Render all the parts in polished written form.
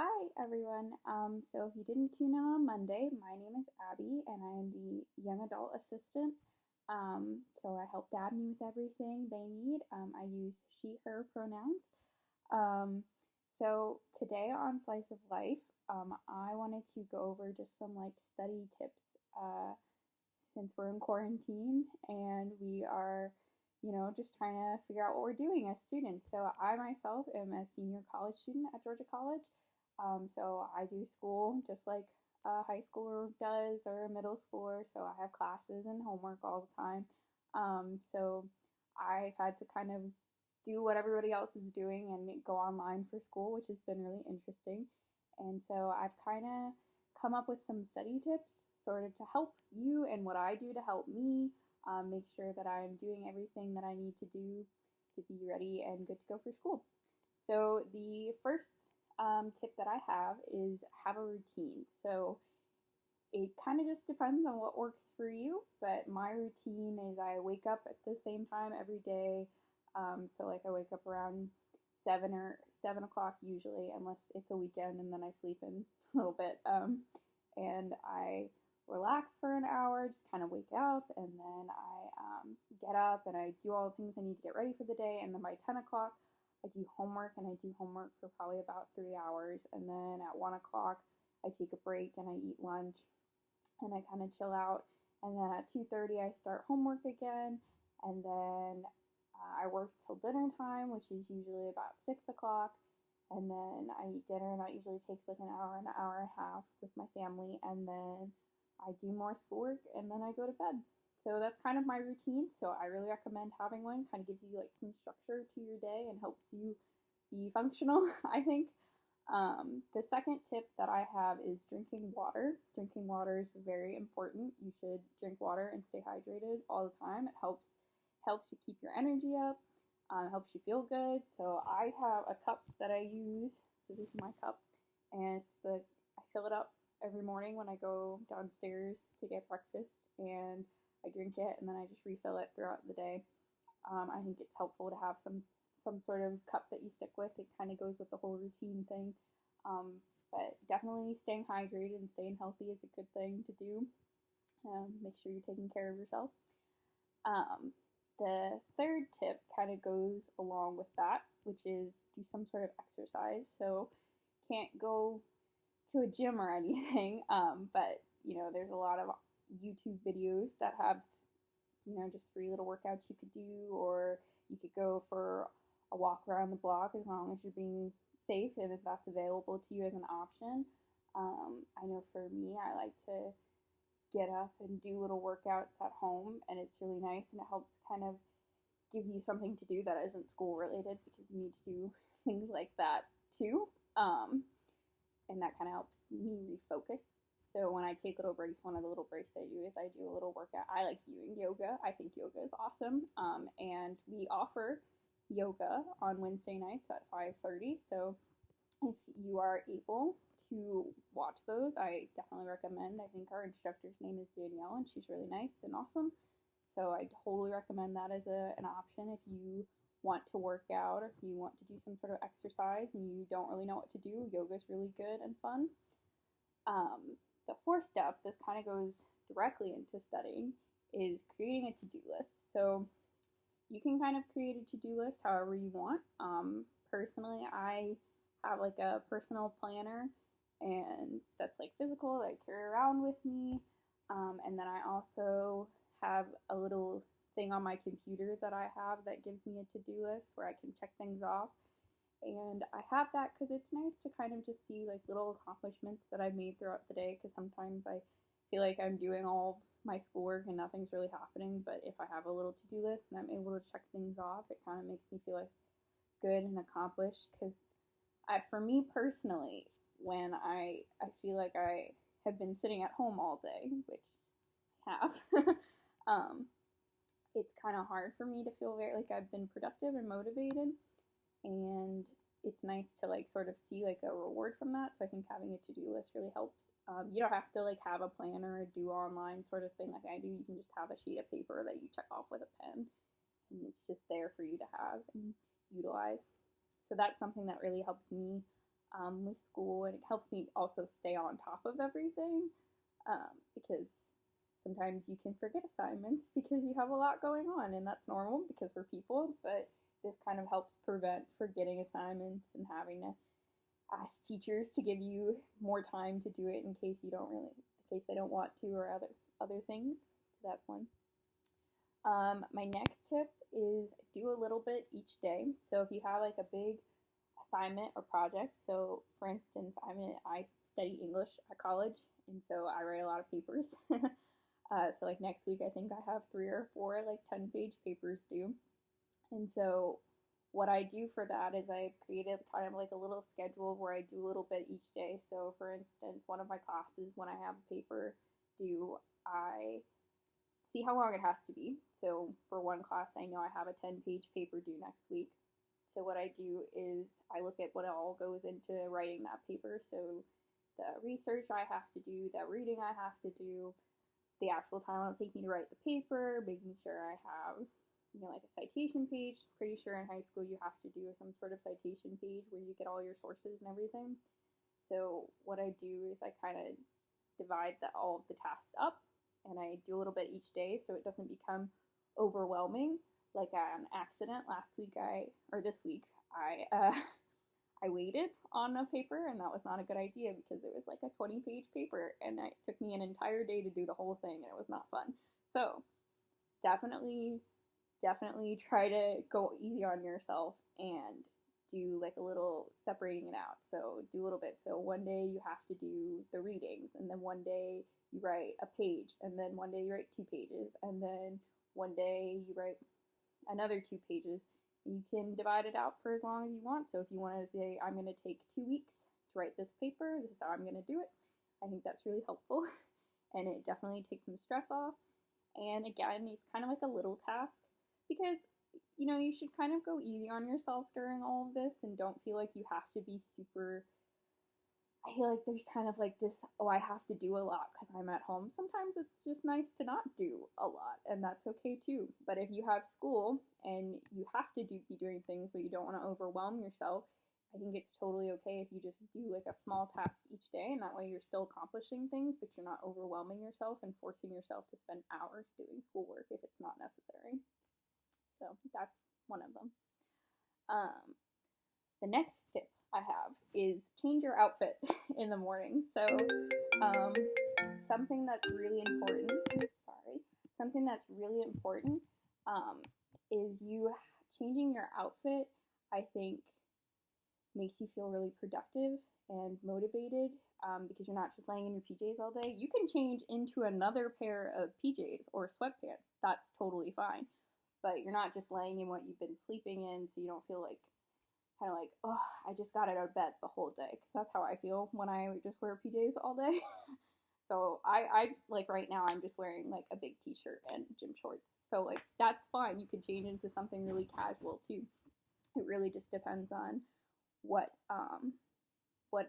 Hi, everyone. So if you didn't tune in on Monday, my name is Abby, and I am the young adult assistant. So I help Dad me with everything they need. I use she, her pronouns. Um, so today on Slice of Life, I wanted to go over just some like study tips. Since we're in quarantine and we are, just trying to figure out what we're doing as students. So I myself am a senior college student at Georgia College. So I do school just like a high schooler does or a middle schooler. So I have classes and homework all the time. So I've had to kind of do what everybody else is doing and go online for school, which has been really interesting. And so I've kind of come up with some study tips sort of to help you and what I do to help me make sure that I'm doing everything that I need to do to be ready and good to go for school. So the first tip that I have is have a routine. So it kind of just depends on what works for you, but my routine is I wake up at the same time every day. So like I wake up around 7 o'clock usually, unless it's a weekend, and then I sleep in a little bit. And I relax for an hour, just kind of wake up, and then I get up and I do all the things I need to get ready for the day. And then by 10 o'clock, I do homework, and I do homework for probably about 3 hours. And then at 1 o'clock, I take a break and I eat lunch and I kind of chill out. And then at 2:30, I start homework again, and then I work till dinner time, which is usually about 6 o'clock. And then I eat dinner, and that usually takes like an hour and a half with my family. And then I do more schoolwork, and then I go to bed. So that's kind of my routine. So I really recommend having one. Kind of gives you like some structure to your day and helps you be functional, I think. The second tip that I have is drinking water. Drinking water is very important. You should drink water and stay hydrated all the time. It helps you keep your energy up, helps you feel good. So I have a cup that I use. So this is my cup, and I fill it up every morning when I go downstairs to get breakfast, and I drink it, and then I just refill it throughout the day. I think it's helpful to have some sort of cup that you stick with. It kind of goes with the whole routine thing. Um, but definitely staying hydrated and staying healthy is a good thing to do. Make sure you're taking care of yourself. Um, the third tip kind of goes along with that, which is do some sort of exercise. So can't go to a gym or anything, but there's a lot of YouTube videos that have just free little workouts you could do, or you could go for a walk around the block as long as you're being safe and if that's available to you as an option. I know for me, I like to get up and do little workouts at home, and it's really nice, and it helps kind of give you something to do that isn't school related, because you need to do things like that too. And that kind of helps me refocus. So when I take little breaks, one of the little breaks I do is I do a little workout. I like doing yoga. I think yoga is awesome. And we offer yoga on Wednesday nights at 5:30. So if you are able to watch those, I definitely recommend. I think our instructor's name is Danielle, and she's really nice and awesome. So I totally recommend that as an option if you want to work out, or if you want to do some sort of exercise and you don't really know what to do. Yoga is really good and fun. The fourth step, this kind of goes directly into studying, is creating a to-do list. So you can kind of create a to-do list however you want. Personally, I have like a personal planner, and that's like physical that I carry around with me. And then I also have a little thing on my computer that I have that gives me a to-do list where I can check things off. And I have that because it's nice to kind of just see like little accomplishments that I've made throughout the day, because sometimes I feel like I'm doing all my schoolwork and nothing's really happening. But if I have a little to-do list and I'm able to check things off, it kind of makes me feel like good and accomplished. Because for me personally, when I feel like I have been sitting at home all day, which I have, it's kind of hard for me to feel very like I've been productive and motivated. And it's nice to like sort of see like a reward from that. So I think having a to-do list really helps. You don't have to like have a planner or do online sort of thing like I do. You can just have a sheet of paper that you check off with a pen, and it's just there for you to have and utilize. So that's something that really helps me. with school, and it helps me also stay on top of everything because sometimes you can forget assignments because you have a lot going on, and that's normal because we're people, but this kind of helps prevent forgetting assignments and having to ask teachers to give you more time to do it in case in case they don't want to, or other things. So that's one. My next tip is do a little bit each day. So if you have like a big assignment or project, so for instance, I study English at college, and so I write a lot of papers. So like next week, I think I have 3 or 4 like 10-page papers due, and so what I do for that is I created kind of like a little schedule where I do a little bit each day. So for instance, one of my classes, when I have a paper due, I see how long it has to be. So for one class, I know I have a 10-page paper due next week. So what I do is I look at what all goes into writing that paper. So the research I have to do, the reading I have to do, the actual time it'll take me to write the paper, making sure I have, like a citation page. Pretty sure in high school you have to do some sort of citation page where you get all your sources and everything. So what I do is I kind of divide all of the tasks up, and I do a little bit each day so it doesn't become overwhelming. Like an accident this week, I waited on a paper, and that was not a good idea because it was like a 20-page paper, and it took me an entire day to do the whole thing, and it was not fun. So definitely try to go easy on yourself and do like a little separating it out. So do a little bit. So one day you have to do the readings, and then one day you write a page, and then one day you write 2 pages, and then one day you write another 2 pages. And you can divide it out for as long as you want. So if you want to say, I'm going to take 2 weeks to write this paper, this is how I'm going to do it, I think that's really helpful. And it definitely takes some stress off. And again, it's kind of like a little task because, you should kind of go easy on yourself during all of this and don't feel like you have to be super. I feel like there's kind of like this, I have to do a lot because I'm at home. Sometimes it's just nice to not do a lot, and that's okay too. But if you have school and you have to be doing things but you don't want to overwhelm yourself, I think it's totally okay if you just do like a small task each day, and that way you're still accomplishing things, but you're not overwhelming yourself and forcing yourself to spend hours doing schoolwork if it's not necessary. So that's one of them. The next tip I have is change your outfit in the morning. So something that's really important. Something that's really important is you changing your outfit. I think makes you feel really productive and motivated because you're not just laying in your PJs all day. You can change into another pair of PJs or sweatpants. That's totally fine. But you're not just laying in what you've been sleeping in, so you don't feel like kind of like, oh, I just got out of bed the whole day. Because that's how I feel when I just wear PJs all day. So I like right now I'm just wearing like a big t-shirt and gym shorts. So like that's fine. You can change into something really casual too. It really just depends on what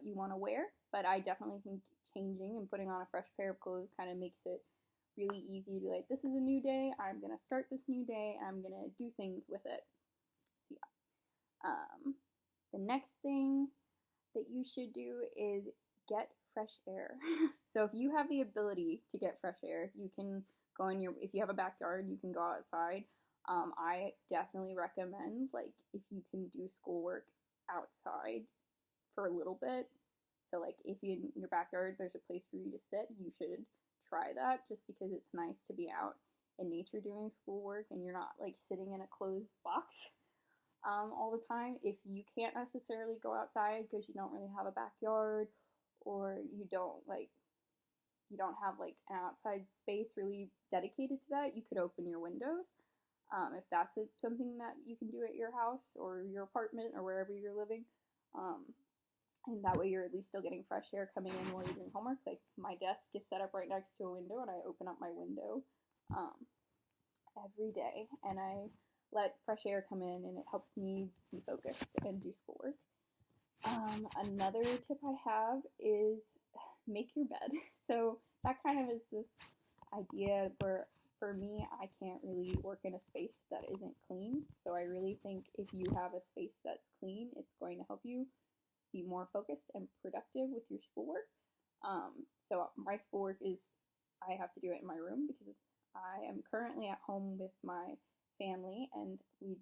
you want to wear. But I definitely think changing and putting on a fresh pair of clothes kind of makes it really easy to like, this is a new day. I'm gonna start this new day, and I'm gonna do things with it. Yeah. The next thing that you should do is get fresh air. So if you have the ability to get fresh air, you can go if you have a backyard, you can go outside. I definitely recommend, like, if you can do schoolwork outside for a little bit. So like if in your backyard there's a place for you to sit, you should try that just because it's nice to be out in nature doing schoolwork and you're not like sitting in a closed box all the time. If you can't necessarily go outside because you don't really have a backyard, or you don't have like an outside space really dedicated to that, you could open your windows. If that's something that you can do at your house or your apartment or wherever you're living. And that way you're at least still getting fresh air coming in while you're doing homework. Like my desk is set up right next to a window, and I open up my window every day, and I let fresh air come in, and it helps me be focused and do schoolwork. Another tip I have is make your bed. So that kind of is this idea where for me, I can't really work in a space that isn't clean. So I really think if you have a space that's clean, it's going to help you be more focused and productive with your schoolwork. So my schoolwork is, I have to do it in my room because I am currently at home with my family, and we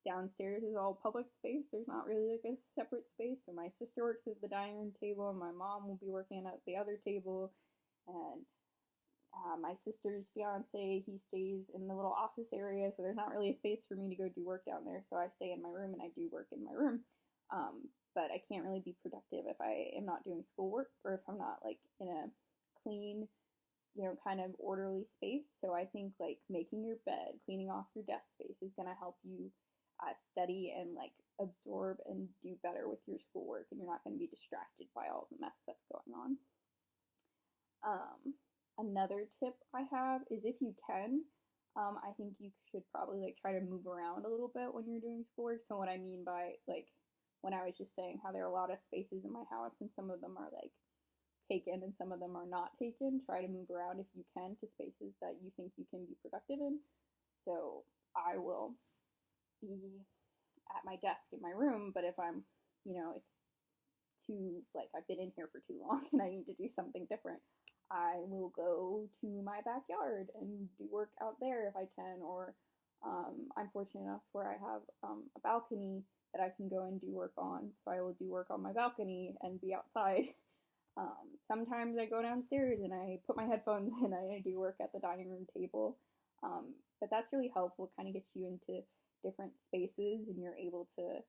downstairs is all public space. There's not really like a separate space. So my sister works at the dining room table, and my mom will be working at the other table, and my sister's fiance, he stays in the little office area, so there's not really a space for me to go do work down there. So I stay in my room and I do work in my room. But I can't really be productive if I am not doing schoolwork or if I'm not like in a clean, kind of orderly space. So I think like making your bed, cleaning off your desk space is going to help you study and like absorb and do better with your schoolwork, and you're not going to be distracted by all the mess that's going on. Another tip I have is if you can, I think you should probably like try to move around a little bit when you're doing schoolwork. So what I mean by like when I was just saying how there are a lot of spaces in my house and some of them are like taken and some of them are not taken, try to move around if you can to spaces that you think you can be productive in. So I will be at my desk in my room, but if I'm, it's too, like, I've been in here for too long and I need to do something different, I will go to my backyard and do work out there if I can, or I'm fortunate enough where I have a balcony that I can go and do work on, so I will do work on my balcony and be outside. Sometimes I go downstairs and I put my headphones in and I do work at the dining room table, but that's really helpful. It kind of gets you into different spaces and you're able to,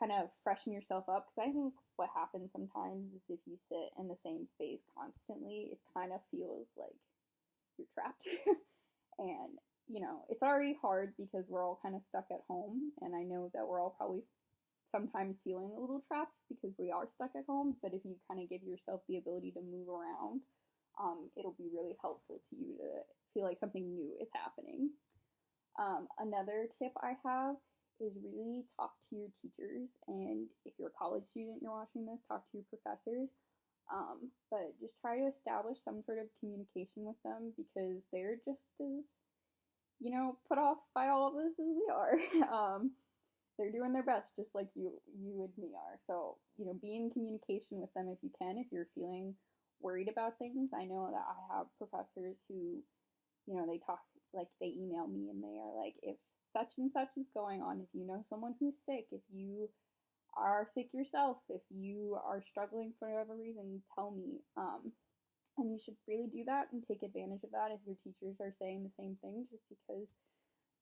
kind of freshen yourself up, because I think what happens sometimes is if you sit in the same space constantly, it kind of feels like you're trapped. And, it's already hard because we're all kind of stuck at home, and I know that we're all probably sometimes feeling a little trapped because we are stuck at home, but if you kind of give yourself the ability to move around, it'll be really helpful to you to feel like something new is happening. Another tip I have is really talk to your teachers, and if you're a college student, you're watching this, talk to your professors, but just try to establish some sort of communication with them, because they're just as, put off by all of this as we are. They're doing their best just like you and me are, so, be in communication with them if you can, if you're feeling worried about things. I know that I have professors who, they talk, like, they email me and they are like, if such and such is going on, if you know someone who's sick, if you are sick yourself, if you are struggling for whatever reason, tell me. And you should really do that and take advantage of that if your teachers are saying the same thing, just because,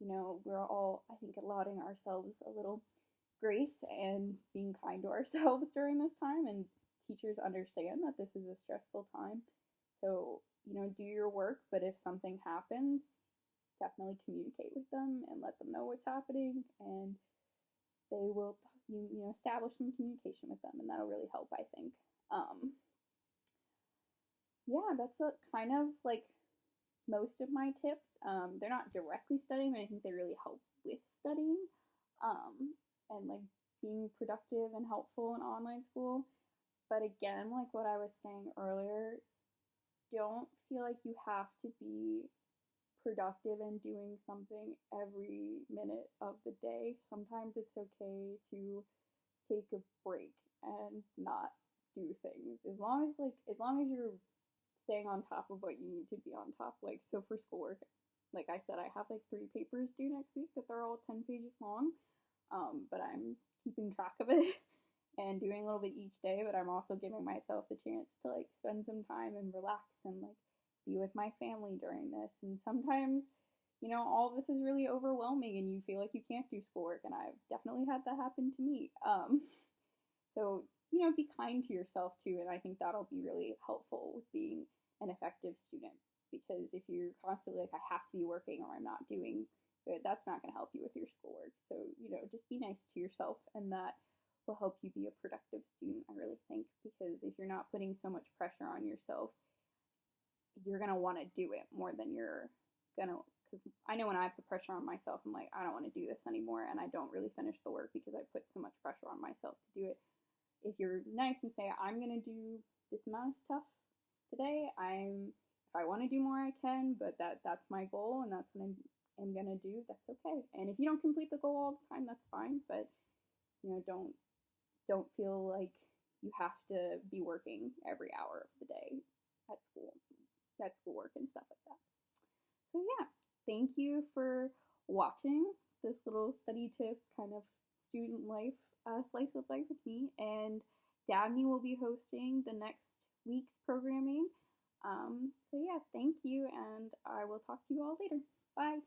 we're all, I think, allotting ourselves a little grace and being kind to ourselves during this time. And teachers understand that this is a stressful time. So, do your work, but if something happens, definitely communicate with them and let them know what's happening, and they will establish some communication with them, and that'll really help, I think. Yeah, that's kind of like most of my tips. They're not directly studying, but I think they really help with studying, and like being productive and helpful in online school. But again, like what I was saying earlier, don't feel like you have to be productive and doing something every minute of the day. Sometimes it's okay to take a break and not do things. As long as you're staying on top of what you need to be on top. Like, so for schoolwork, like I said, I have like 3 papers due next week that they're all 10 pages long. But I'm keeping track of it and doing a little bit each day, but I'm also giving myself the chance to like spend some time and relax and like be with my family during this. And sometimes, all this is really overwhelming and you feel like you can't do schoolwork, and I've definitely had that happen to me. So, be kind to yourself too, and I think that'll be really helpful with being an effective student, because if you're constantly like, I have to be working or I'm not doing good, that's not going to help you with your schoolwork. So, just be nice to yourself, and that will help you be a productive student, I really think, because if you're not putting so much pressure on yourself, you're going to want to do it more than you're going to, because I know when I put pressure on myself, I'm like, I don't want to do this anymore, and I don't really finish the work because I put so much pressure on myself to do it. If you're nice and say, I'm going to do this amount of stuff today, if I want to do more, I can, but that's my goal, and that's what I'm going to do, that's okay. And if you don't complete the goal all the time, that's fine, but, don't don't feel like you have to be working every hour of the day at school, at schoolwork and stuff like that. So yeah, thank you for watching this little study tip kind of student life slice of life with me. And Dabney will be hosting the next week's programming. So yeah, thank you, and I will talk to you all later. Bye.